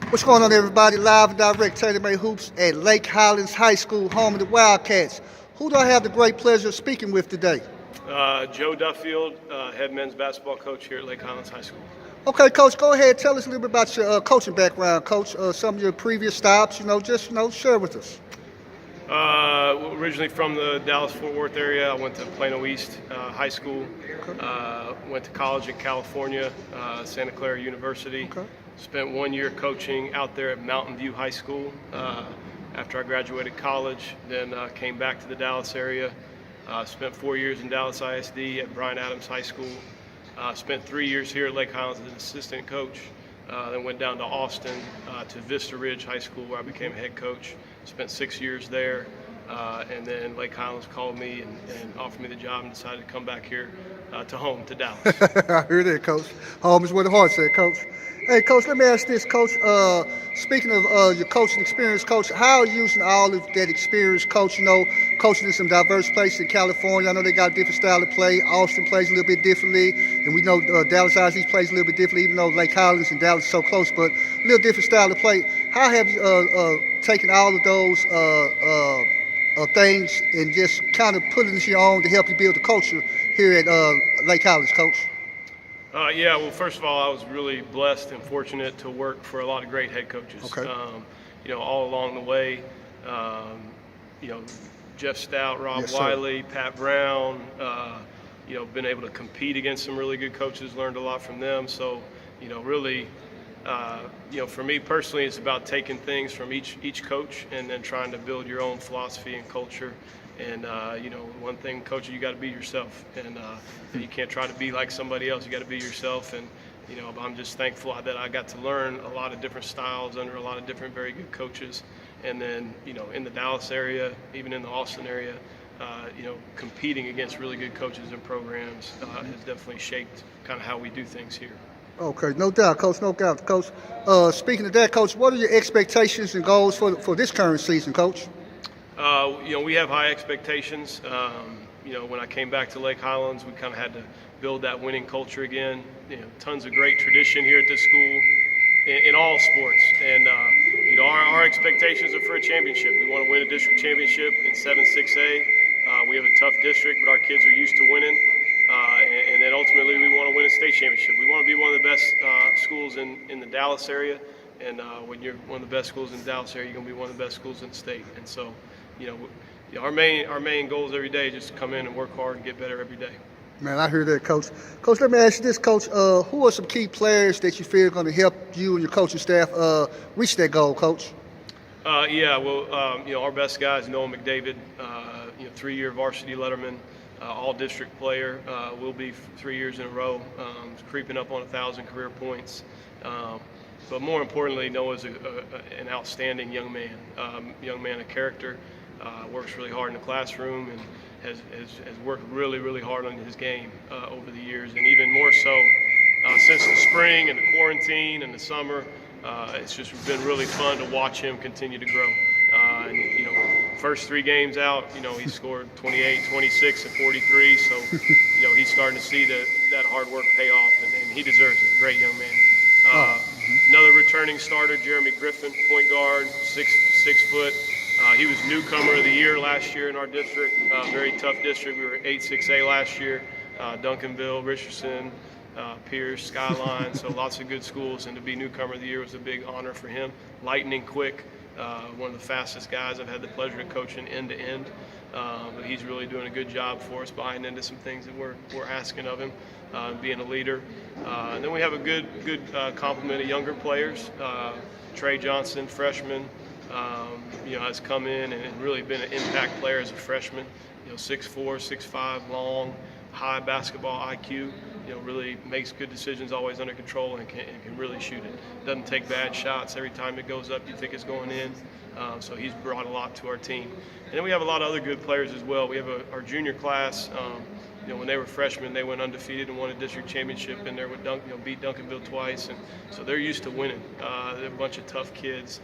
What's going on, everybody? Live and direct TaylorMade Hoops at Lake Highlands High School, home of the Wildcats. Who do I have the great pleasure of speaking with today? Joe Duffield, head men's basketball coach here at Lake Highlands High School. Okay, Coach, go ahead. Tell us a little bit about your coaching background, Coach. Some of your previous stops, share with us. Originally from the Dallas-Fort Worth area, I went to Plano East High School. Went to college in California, Santa Clara University. Okay. Spent 1 year coaching out there at Mountain View High School after I graduated college. Then came back to the Dallas area. Spent 4 years in Dallas ISD at Bryan Adams High School. Spent 3 years here at Lake Highlands as an assistant coach. Then went down to Austin to Vista Ridge High School where I became head coach. Spent 6 years there. And then Lake Highlands called me and offered me the job and decided to come back here to home, to Dallas. I heard that, Coach. Home is where the heart's at, Coach. Hey, Coach, let me ask this, Coach. Speaking of your coaching experience, Coach, how are you using all of that experience, Coach, coaching in some diverse places in California? I know they got a different style of play. Austin plays a little bit differently, and we know Dallas ISD plays a little bit differently, even though Lake Highlands and Dallas are so close, but a little different style of play. How have you taken all of those things and just kind of put it into your own to help you build the culture here at Lake Highlands, Coach? Well, first of all, I was really blessed and fortunate to work for a lot of great head coaches. Okay. All along the way, Jeff Stout, Rob Yes, sir. Wiley, Pat Brown, been able to compete against some really good coaches, learned a lot from them. So, really, for me personally, it's about taking things from each coach and then trying to build your own philosophy and culture. And, one thing, coach, you got to be yourself. And you can't try to be like somebody else. You got to be yourself. And, I'm just thankful that I got to learn a lot of different styles under a lot of different very good coaches. And then, in the Dallas area, even in the Austin area, competing against really good coaches and programs has definitely shaped kind of how we do things here. Okay, no doubt, Coach, no doubt, Coach. Speaking of that, Coach, what are your expectations and goals for this current season, Coach? We have high expectations. When I came back to Lake Highlands, we kind of had to build that winning culture again. Tons of great tradition here at this school in all sports. And, our expectations are for a championship. We want to win a district championship in 7-6A. We have a tough district, but our kids are used to winning. And then ultimately we want to win a state championship. We want to be one of the best schools in the Dallas area. And when you're one of the best schools in the Dallas area, you're going to be one of the best schools in the state. And so, our main goals every day is just to come in and work hard and get better every day. Man, I hear that, Coach. Coach, let me ask you this, Coach. Who are some key players that you feel are going to help you and your coaching staff reach that goal, Coach? Our best guy is Noah McDavid, 3-year varsity letterman, all-district player, will be 3 years in a row, creeping up on 1,000 career points. But more importantly, Noah's an outstanding young man of character, works really hard in the classroom and has worked really, really hard on his game over the years. And even more so since the spring and the quarantine and the summer, it's just been really fun to watch him continue to grow. First 3 games out, he scored 28, 26, and 43. So, he's starting to see that hard work pay off, and he deserves it. Great young man. Another returning starter, Jeremy Griffin, point guard, 6 foot. He was newcomer of the year last year in our district. Very tough district. We were 8-6A last year. Duncanville, Richardson, Pierce, Skyline, so lots of good schools. And to be newcomer of the year was a big honor for him. Lightning quick, one of the fastest guys I've had the pleasure of coaching end to end. But he's really doing a good job for us, buying into some things that we're asking of him, being a leader. And then we have a good complement of younger players. Trey Johnson, freshman, has come in and really been an impact player as a freshman. 6'4", 6'5", long, high basketball IQ. Really makes good decisions, always under control, and can really shoot it. Doesn't take bad shots. Every time it goes up, you think it's going in. So he's brought a lot to our team. And then we have a lot of other good players as well. We have our junior class. When they were freshmen, they went undefeated and won a district championship, and they would beat Duncanville twice, and so they're used to winning. They're a bunch of tough kids.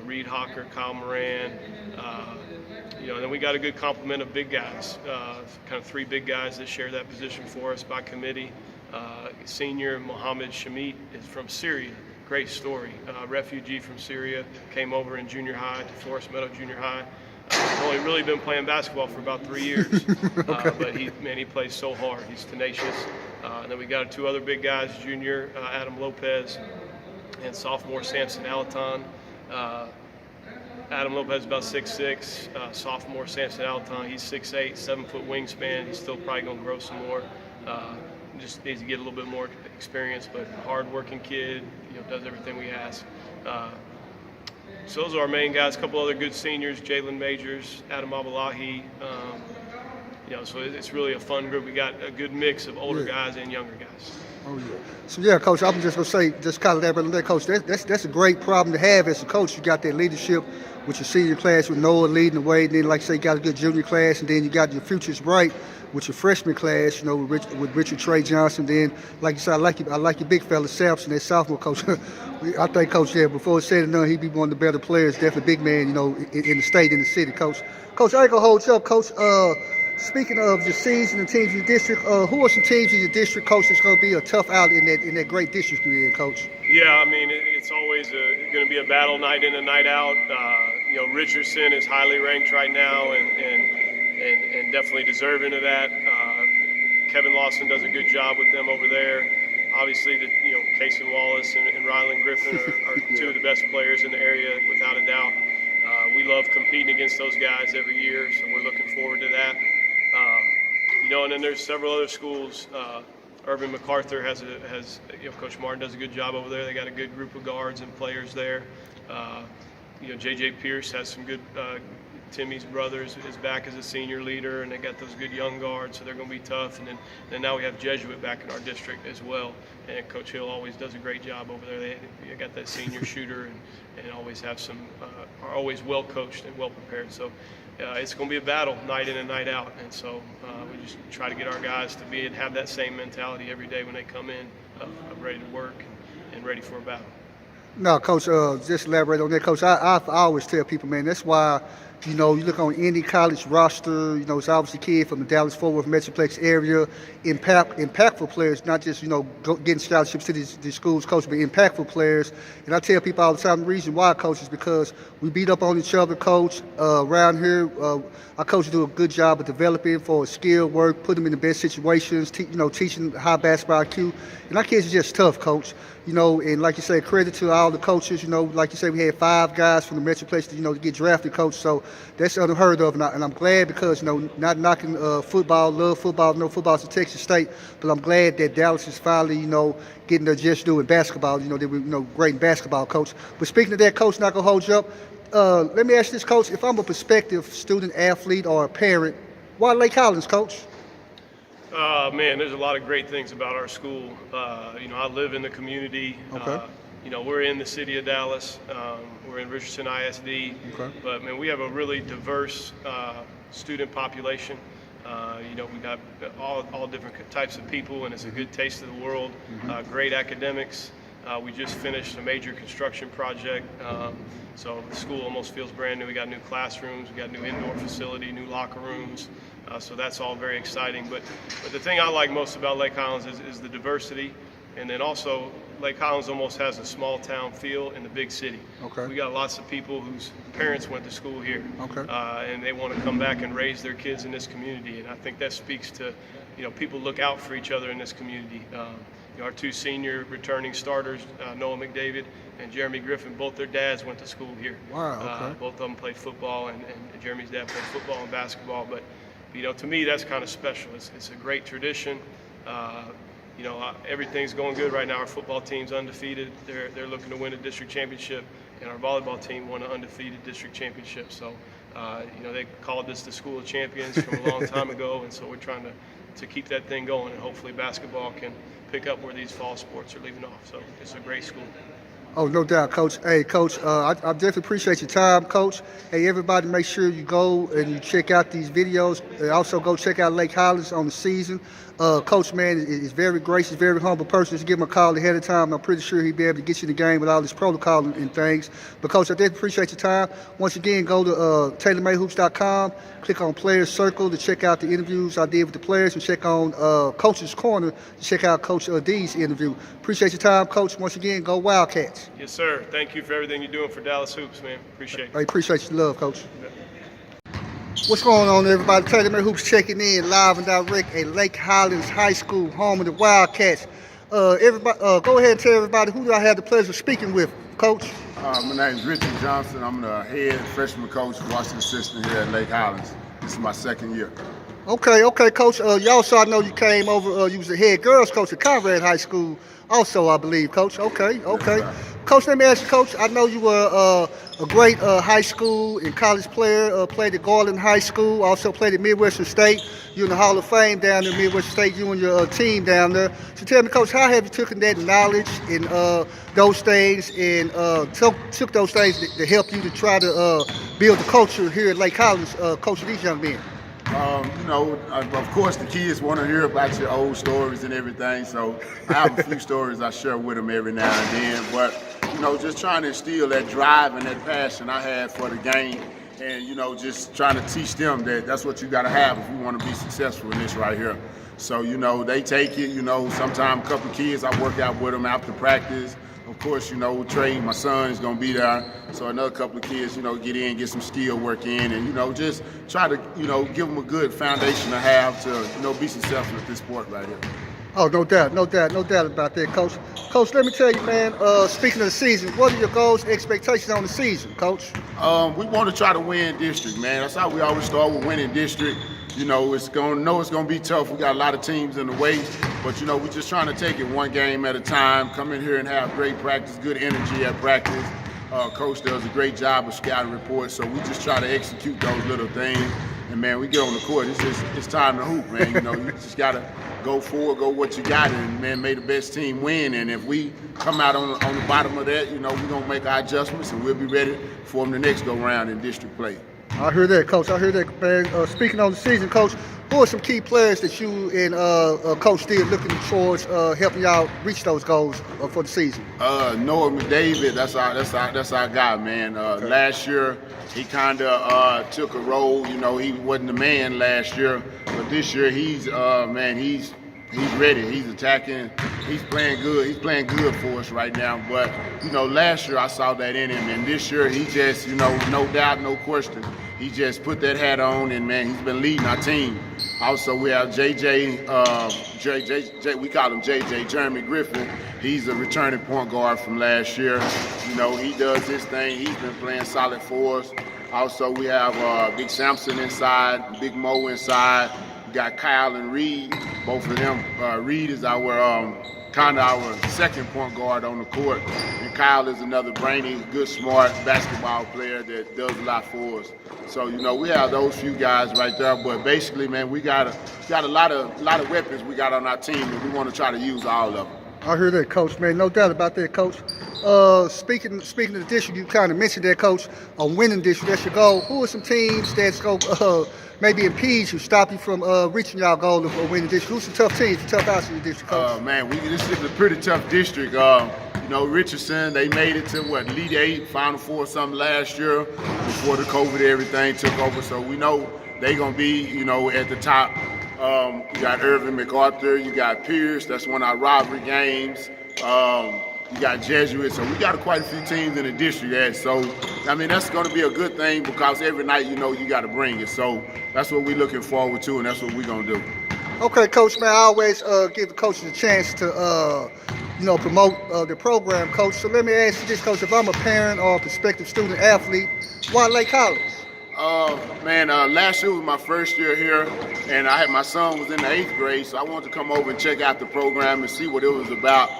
Reed Hocker, Kyle Moran. Then we got a good complement of big guys, kind of 3 big guys that share that position for us by committee. Senior Mohammed Shamit is from Syria, great story. Refugee from Syria, came over in junior high to Forest Meadow Junior High. He's only really been playing basketball for about 3 years, but he plays so hard. He's tenacious. And then we got two other big guys, junior Adam Lopez and sophomore Samson Alaton. Adam Lopez is about 6'6", sophomore Samson Alaton, he's 6'8", 7-foot wingspan. He's still probably going to grow some more. Just needs to get a little bit more experience, but hard-working kid, does everything we ask. So those are our main guys. A couple other good seniors, Jalen Majors, Adam Abalahi. So it's really a fun group. We got a good mix of older guys and younger guys. Oh, yeah. So, yeah, Coach, I'm just going to say, just kind of elaborate on that, Coach. That's a great problem to have as a coach. You got that leadership with your senior class with Noah leading the way. And then, like I say, you got a good junior class. And then you got your futures bright with your freshman class, with Richard Trey Johnson. Then, like you said, I like your big fella, Sampson, that sophomore coach. I think, Coach, before it's said and done, he'd be one of the better players, definitely big man, in the state, in the city, Coach. Coach, I ain't going to hold you up, Coach. Speaking of your season and teams in your district, who are some teams in your district, Coach, that's going to be a tough out in that great district you're in, Coach? Yeah, I mean, it's always going to be a battle night in and night out. Richardson is highly ranked right now and definitely deserving of that. Kevin Lawson does a good job with them over there. Obviously, Kason Wallace and Rylan Griffin are two of the best players in the area, without a doubt. We love competing against those guys every year, so we're looking forward to that. And then there's several other schools. Irvin MacArthur has Coach Martin does a good job over there. They got a good group of guards and players there. J.J. Pierce has some good. Timmy's brothers is back as a senior leader, and they got those good young guards, so they're going to be tough. And then now we have Jesuit back in our district as well, and Coach Hill always does a great job over there. They got that senior shooter and always have are always well coached and well prepared. So it's going to be a battle night in and night out, and so we just try to get our guys to have that same mentality every day when they come in, ready to work and ready for a battle. No, Coach, just elaborate on that, Coach. I always tell people, man, that's why, you look on any college roster, it's obviously a kid from the Dallas-Fort Worth Metroplex area, impactful players, not just, getting scholarships to these schools, Coach, but impactful players. And I tell people all the time, the reason why, Coach, is because we beat up on each other, Coach. Around here, our coaches do a good job of developing for skill work, put them in the best situations, teaching high basketball IQ. And our kids are just tough, Coach. And like you say, credit to all the coaches. Like you say, we had 5 guys from the Metroplex to get drafted, Coach. So that's unheard of, and I'm glad because not knocking football, love football, no football's a Texas State, but I'm glad that Dallas is finally getting their just due in basketball. They were great in basketball, Coach. But speaking of that, Coach, not gonna hold you up. Let me ask this, Coach. If I'm a prospective student athlete or a parent, why Lake Highlands, Coach? Man, there's a lot of great things about our school. I live in the community. Okay. We're in the city of Dallas. We're in Richardson ISD. Okay. But, man, we have a really diverse student population. We got all different types of people, and it's a good taste of the world. Great academics. We just finished a major construction project. So the school almost feels brand new. We got new classrooms. We got new indoor facility, new locker rooms. So that's all very exciting. But the thing I like most about Lake Highlands is the diversity. And then also, Lake Highlands almost has a small town feel in the big city. Okay. We got lots of people whose parents went to school here. Okay. And they want to come back and raise their kids in this community. And I think that speaks to, people look out for each other in this community. Our 2 senior returning starters, Noah McDavid and Jeremy Griffin, both their dads went to school here. Wow, okay. Both of them played football, and Jeremy's dad played football and basketball. But, to me, that's kind of special. It's a great tradition. Everything's going good right now. Our football team's undefeated. They're looking to win a district championship, and our volleyball team won an undefeated district championship. So, they called this the School of Champions from a long time ago, and so we're trying to keep that thing going, and hopefully basketball can pick up where these fall sports are leaving off. So it's a great school. Oh, no doubt, Coach. Hey, Coach, I definitely appreciate your time, Coach. Hey, everybody, make sure you go and you check out these videos. Also, go check out Lake Highlands on the season. Coach, man, is very gracious, very humble person. Just give him a call ahead of time. I'm pretty sure he'll be able to get you in the game with all this protocol and things. But, Coach, I definitely appreciate your time. Once again, go to TaylorMadeHoops.com, click on Players Circle to check out the interviews I did with the players, and check on Coach's Corner to check out Coach D's interview. Appreciate your time, Coach. Once again, go Wildcats. Yes, sir. Thank you for everything you're doing for Dallas Hoops, man. Appreciate it. I appreciate your love, Coach. What's going on, everybody? TaylorMade Hoops checking in live and direct at Lake Highlands High School, home of the Wildcats. Everybody, go ahead and tell everybody who do I have the pleasure of speaking with, Coach. My name is Richard Johnson. I'm the head freshman coach, Washington assistant here at Lake Highlands. This is my second year. Okay, Coach. You also, I know you came over. You was the head girls coach at Conrad High School, also, I believe, Coach. Okay. Yes, Coach, let me ask you, Coach. I know you were a great high school and college player. Played at Garland High School. Also played at Midwestern State. You're in the Hall of Fame down there, Midwestern State. You and your team down there. So tell me, Coach, how have you taken that knowledge and those things and took those things to help you to try to build the culture here at Lake Highlands, coaching these young men? Of course, the kids want to hear about your old stories and everything, so I have a few stories I share with them every now and then. But, just trying to instill that drive and that passion I had for the game, and, just trying to teach them that that's what you got to have if you want to be successful in this right here. So, they take it, sometimes a couple of kids, I work out with them after practice. Of course, Trey, my son, is going to be there. So another couple of kids, get in, get some skill work in, and, just try to, give them a good foundation to have to, be successful at this sport right here. Oh, no doubt about that, Coach. Coach, let me tell you, man, speaking of the season, what are your goals and expectations on the season, Coach? We want to try to win district, man. That's how we always start with winning district. It's gonna be tough. We got a lot of teams in the way, but we're just trying to take it one game at a time. Come in here and have great practice, good energy at practice. Coach does a great job of scouting reports, so we just try to execute those little things. And man, we get on the court. It's time to hoop, man. You just gotta go forward, go what you got, and man, may the best team win. And if we come out on the bottom of that, we're gonna make our adjustments, and we'll be ready for them the next go round in district play. I hear that, Coach. Man. Speaking on the season, Coach, who are some key players that you and Coach still looking towards helping y'all reach those goals for the season? Noah McDavid, that's our guy, man. Okay. Last year, he kind of took a role. He wasn't the man last year, but this year he's ready. He's attacking. He's playing good. He's playing good for us right now. But last year I saw that in him, and this year he just, no doubt, no question, he just put that hat on, and man, he's been leading our team. Also, we have JJ, we call him JJ, Jeremy Griffin. He's a returning point guard from last year. He does his thing. He's been playing solid for us. Also, we have Big Sampson inside, Big Mo inside. We got Kyle and Reed, both of them. Reed is our second point guard on the court, and Kyle is another brainy, good, smart basketball player that does a lot for us. So we have those few guys right there, but basically, man, we got a lot of weapons we got on our team, and we want to try to use all of them. I hear that, Coach, man. No doubt about that, Coach. Speaking of the district, you kind of mentioned that, Coach, a winning district. That's your goal. Who are some teams that's going to maybe impede you, stop you from reaching your goal of winning district? Who's some tough teams, tough outs in the district, Coach? Man, this is a pretty tough district. Richardson, they made it to Elite 8, Final Four something last year before the COVID everything took over. So we know they're going to be, at the top. You got Irvin MacArthur, you got Pierce, that's one of our rivalry games. You got Jesuits, so we got quite a few teams in the district. So, that's going to be a good thing because every night, you got to bring it. So that's what we're looking forward to, and that's what we're going to do. Okay, Coach, man, I always give the coaches a chance to, promote the program, Coach. So let me ask you this, Coach. If I'm a parent or a prospective student athlete, why Lake Highlands? Last year was my first year here, and my son was in the 8th grade, so I wanted to come over and check out the program and see what it was about.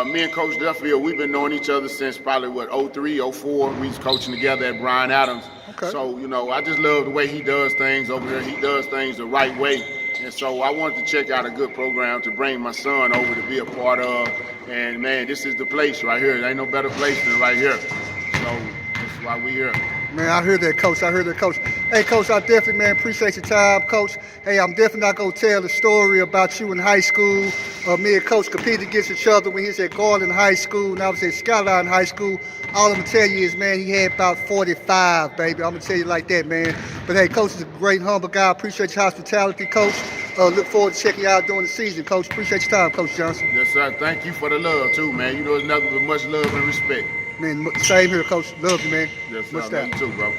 Me and Coach Duffield, we've been knowing each other since probably, 03, 04. We was coaching together at Bryan Adams. Okay. So, I just love the way he does things over here. He does things the right way. And so I wanted to check out a good program to bring my son over to be a part of. And man, this is the place right here. There ain't no better place than right here. So that's why we here. Man, I heard that, Coach. I heard that, Coach. Hey, Coach, I definitely, man, appreciate your time, Coach. Hey, I'm definitely not going to tell the story about you in high school. Me and Coach competed against each other when he was at Garland High School and I was at Skyline High School. All I'm going to tell you is, man, he had about 45, baby. I'm going to tell you like that, man. But, hey, Coach is a great, humble guy. I appreciate your hospitality, Coach. Look forward to checking you out during the season, Coach. Appreciate your time, Coach Johnson. Yes, sir. Thank you for the love, too, man. You know, it's nothing but much love and respect. Man, same here, Coach. Love you, man. Yes, sir. Much Man, time. you too, bro.